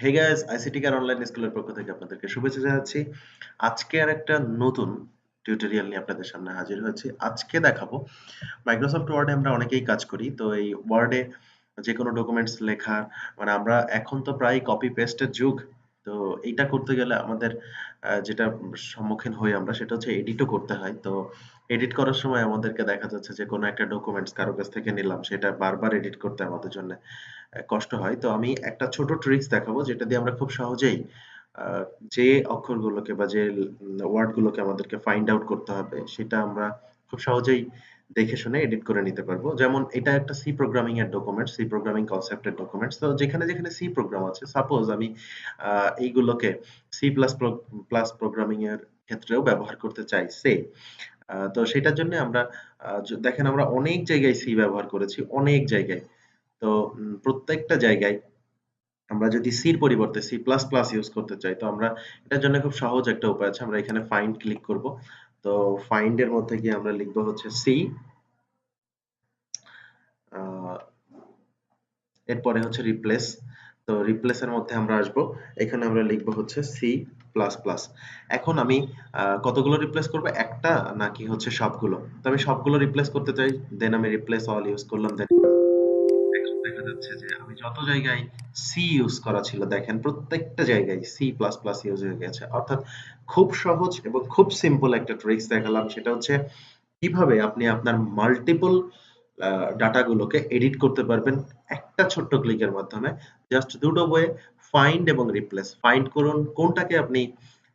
হে guys, ICT care online স্কুলের পক্ষ থেকে আপনাদেরকে শুভেচ্ছা জানাচ্ছি। আজকে আর একটা নতুন টিউটোরিয়াল নিয়ে আপনাদের সামনে হাজির হয়েছি। আজকে দেখাবো মাইক্রোসফট ওয়ার্ডে আমরা অনেকেই কাজ করি। তো এই ওয়ার্ডে যেকোনো ডকুমেন্টস লেখা মানে আমরা এখন তো প্রায় কপি পেস্টের যুগ। তো এইটা করতে গেলে আমাদের যেটা সম্মুখীন হই আমরা সেটা হচ্ছে এডিটও করতে হয়। তো এডিট করার সময় আমাদেরকে দেখা যাচ্ছে যে কোনো একটা ডকুমেন্টস কারো কাছ থেকে নিলাম সেটা বারবার এডিট করতে আমাদের জন্য কষ্ট হয়। তো আমি একটা ছোট ট্রিকস দেখাবো যেটা দিয়ে আমরা খুব সহজেই আ যে অক্ষরগুলোকে বা যে ওয়ার্ড গুলোকে আমাদেরকে ফাইন্ড আউট করতে হবে সেটা আমরা খুব সহজেই দেখে শুনে এডিট করে নিতে পারবো। যেমন এটা একটা সি প্রোগ্রামিং এর ডকুমেন্ট, সি প্রোগ্রামিং কনসেপ্টের ডকুমেন্টস। তো যেখানে সি প্রোগ্রাম আছে, সাপোজ আমি আ এইগুলোকে সি প্লাস প্লাস প্রোগ্রামিং এর ক্ষেত্রেও ব্যবহার করতে চাই সে। তো সেটার জন্য আমরা দেখেন আমরা অনেক জায়গায় সি ব্যবহার করেছি, অনেক জায়গায়। তো প্রত্যেকটা জায়গায় আমরা যদি সির পরিবর্তে সি প্লাস প্লাস ইউজ করতে চাই তো আমরা এটার জন্য খুব সহজ একটা উপায় আছে। আমরা এখানে ফাইন্ড ক্লিক করব। তো ফাইন্ড এর মধ্যে গিয়ে আমরা লিখব হচ্ছে সি, এরপরে হচ্ছে রিপ্লেস। তো রিপ্লেস এর মধ্যে আমরা আসব। এখানে আমরা লিখব হচ্ছে সি প্লাস প্লাস। এখন আমি কতগুলো রিপ্লেস করব, একটা নাকি হচ্ছে সবগুলো? তো আমি সবগুলো রিপ্লেস করতে চাই, দেন আমি রিপ্লেস অল ইউজ করলাম। দেন এখন দেখা যাচ্ছে যে আমি যত জায়গায় সি ইউজ করা ছিল দেখেন প্রত্যেকটা জায়গায় সি প্লাস প্লাস ইউজ হয়ে গেছে। অর্থাৎ খুব সহজ এবং খুব সিম্পল একটা ট্রিক্স দেখালাম, সেটা হচ্ছে কিভাবে আপনি আপনার মাল্টিপল ডাটাগুলোকে এডিট করতে পারবেন একটা ছোট্ট ক্লিকের মাধ্যমে। জাস্ট দুটো ওয়ে, ফাইন্ড এবং রিপ্লেস। ফাইন্ড করুন কোনটাকে আপনি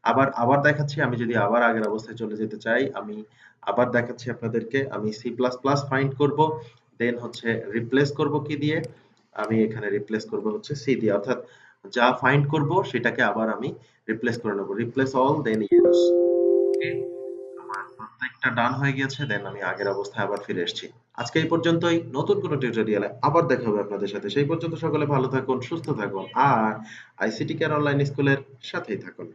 আবার আবার দেখাচ্ছি, আমি যদি আবার আগের অবস্থায় চলে যেতে চাই, আমি আবার দেখাচ্ছি আপনাদেরকে। আমি সি প্লাস প্লাস ফাইন্ড করব, দেন হচ্ছে রিপ্লেস করব কি দিয়ে? আমি এখানে রিপ্লেস করব হচ্ছে সি দিয়ে। অর্থাৎ যা ফাইন্ড করব সেটাকে আবার আমি রিপ্লেস করে নেব। Replace all then use. Okay, আমার প্রত্যেকটা ডান হয়ে গিয়েছে, দেন আমি আগের অবস্থায় আবার ফিরে এসেছি। আজকে এই পর্যন্তই। নতুন কোনো টিউটোরিয়ালে আবার দেখা হবে আপনাদের সাথে। সেই পর্যন্ত সকলে ভালো থাকুন, সুস্থ থাকুন আর আইসিটি কেয়ার অনলাইন স্কুলের সাথেই থাকুন।